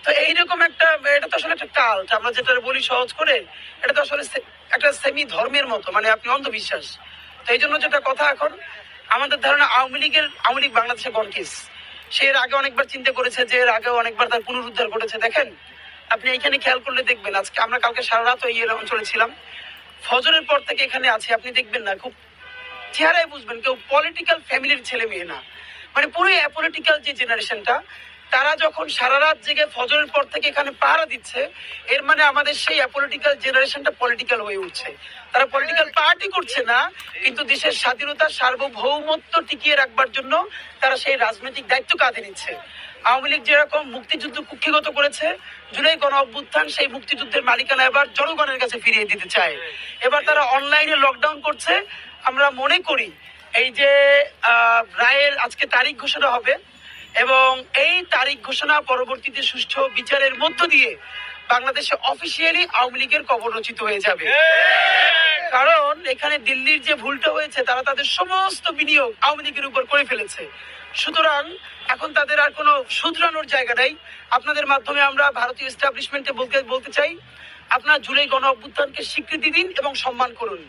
তো এইরকম একটা, এটা তো আসলে একটা কাল্ট, আমরা যেটা বলি সহজ করে, এটা তো আসলে একটা সেমি ধর্মের মতো, মানে আপনি অন্ধবিশ্বাস। তো এই জন্য যেটা কথা, এখন আমাদের ধারণা আওয়ামী লীগ বাংলাদেশে গণকেস। সে এর আগে অনেকবার চিন্তা করেছে, যে এর আগেও অনেকবার তার পুনরুদ্ধার ঘটেছে। দেখেন আপনি এখানে খেয়াল করলে দেখবেন, আজকে আমরা কালকে সারা রাত এই অঞ্চলে ছিলাম, ফজরের পর থেকে এখানে আছি, আপনি দেখবেন না, খুব চেহারায় বুঝবেন কেউ পলিটিক্যাল ফ্যামিলির ছেলে মেয়ে না, মানে পুরো অ্যাপলিটিক্যাল যে জেনারেশনটা, তারা যখন সারা রাত জেগে ফজরের পর থেকে এখানে পাহারা দিচ্ছে, এর মানে আমাদের সেই অ্যাপলিটিক্যাল জেনারেশনটা পলিটিক্যাল হয়ে উঠছে। তারা পলিটিক্যাল পার্টি করছে না, কিন্তু দেশের স্বাধীনতা সার্বভৌমত্ব টিকিয়ে রাখবার জন্য তারা সেই রাজনৈতিক দায়িত্ব কাঁধে নিচ্ছে। আওয়ামী লীগ যেরকম মুক্তিযুদ্ধ কুক্ষিগত করেছে, জুলাই গণ অভ্যুত্থান সেই মুক্তিযুদ্ধের মালিকানা এবার জনগণের কাছে ফিরিয়ে দিতে চায়। এবার তারা অনলাইনে লকডাউন করছে। আমরা মনে করি এই যে রায়ের আজকে তারিখ ঘোষণা হবে, এবং এই তারিখ ঘোষণা পরবর্তীতে সুষ্ঠু বিচারের মধ্য দিয়ে বাংলাদেশে অফিসিয়ালি আওয়ামী লীগের কবর রচিত হয়ে যাবে। কারণ এখানে দিল্লির যে ভুলটা হয়েছে, তারা তাদের সমস্ত বিনিয়োগ আওয়ামী লীগের উপর করে ফেলেছে। সুতরাং এখন তাদের আর কোনো শুধরানোর জায়গা নাই। আপনাদের মাধ্যমে আমরা ভারতীয় এস্টাবলিশমেন্টে বলতে চাই, আপনারা জুলাই গণ অভ্যুত্থানকে স্বীকৃতি দিন এবং সম্মান করুন।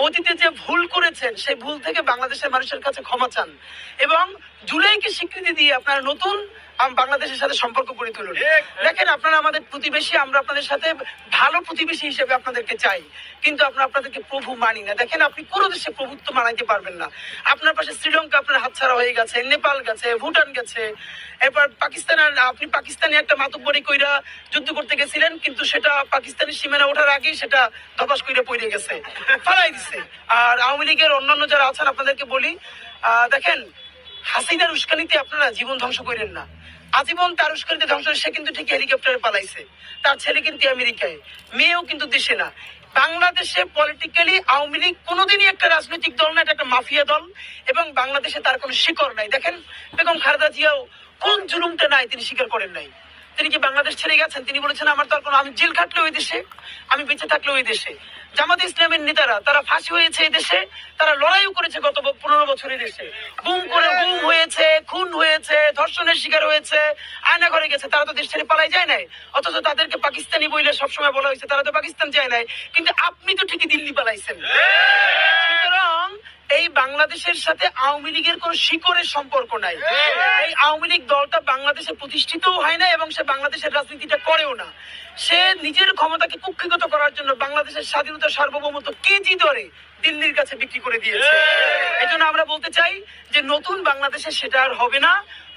অতীতে যে ভুল করেছেন, সেই ভুল থেকে বাংলাদেশের মানুষের কাছে ক্ষমা চান, এবং জুলাইকে স্বীকৃতি দিয়ে আপনারা নতুন বাংলাদেশের সাথে সম্পর্ক গড়ে তুলুন। দেখেন আপনারা আমাদের প্রতিবেশী, আমরা আপনাদের সাথে ভালো প্রতিবেশী হিসেবে আপনাদেরকে চাই, কিন্তু আমরা আপনাদেরকে প্রভু মানি না। দেখেন আপনি কোনো দেশে প্রভুত্ব মানাইতে পারবেন না। আপনার পাশে শ্রীলঙ্কা আপনার হাতছাড়া হয়ে গেছে, নেপাল গেছে, ভুটান গেছে, এরপর আপনি পাকিস্তানে একটা মাতব্বরি কইরা যুদ্ধ করতে গেছিলেন, কিন্তু সেটা পাকিস্তানের সীমানা ওঠার আগেই সেটা ধপাস কইরা পড়ে গেছে, ফালাই দিছে। আর আওয়ামী লীগের অন্যান্য যারা আছেন, আপনাদেরকে বলি, দেখেন হাসিনার উস্কানিতে আপনারা জীবন ধ্বংস করেন না। আজীবন তার উস্কানিতে ধ্বংস, সে কিন্তু ঠিক হেলিকপ্টারে পালাইছে, তার ছেলে কিন্তু আমেরিকায়, মেয়েও কিন্তু দেশে না। বাংলাদেশে পলিটিক্যালি আওয়ামী লীগ কোনোদিনই একটা রাজনৈতিক দল না, এটা একটা মাফিয়া দল, এবং বাংলাদেশে তার কোনো শিকড় নাই। দেখেন বেগম খালেদা জিয়াও কোন জুলুমটা নাই তিনি স্বীকার করেন নাই। তিনি কি বাংলাদেশ ছেড়ে গেছেন? তিনি বলেছেন আমার তো আর কোনো, আমি জেল খাটলে ওই দেশে, আমি বেঁচে থাকলে ওই দেশে। জামাত ইসলামের নেতারা, তারা ফাঁসি হয়েছে এই দেশে, তারা লড়াইও করেছে গত 15 বছর এই দেশে, গুম হয়েছে, খুন হয়েছে, ধর্ষণের শিকার হয়েছে, আয়না ঘরে গেছে, তারা তো দেশ ছেড়ে পালাই যায় নাই। অথচ তাদেরকে পাকিস্তানি বইলে সবসময় বলা হয়েছে, তারা তো পাকিস্তান যায় নাই, কিন্তু আপনি তো ঠিকই দিল্লি পালাইছেন। সুতরাং এই বাংলাদেশের সাথে আওয়ামী লীগের কোন শিকড়ের সম্পর্ক নাই। এই আওয়ামী লীগ দলটা বাংলাদেশে প্রতিষ্ঠিতও হয় না, এবং সে বাংলাদেশের রাজনীতিটা করেও না। সে নিজের ক্ষমতাকে কুক্ষিগত করার জন্য বাংলাদেশের স্বাধীনতা সার্বভৌমত্ব কেজি দরে দিল্লির কাছে বিক্রি করে দিয়েছে। এই জন্য আমরা বলতে চাই যে নতুন বাংলাদেশে সেটা আর হবে না।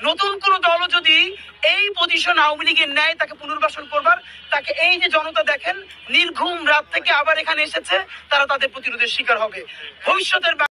নতুন কোন দলও যদি এই পজিশন আওয়ামী লীগের নেয়, তাকে পুনর্বাসন করবার, তাকে এই যে জনতা দেখেন নির্ঘুম রাত থেকে আবার এখানে এসেছে, তারা তাদের প্রতিরোধের শিকার হবে। ভবিষ্যতের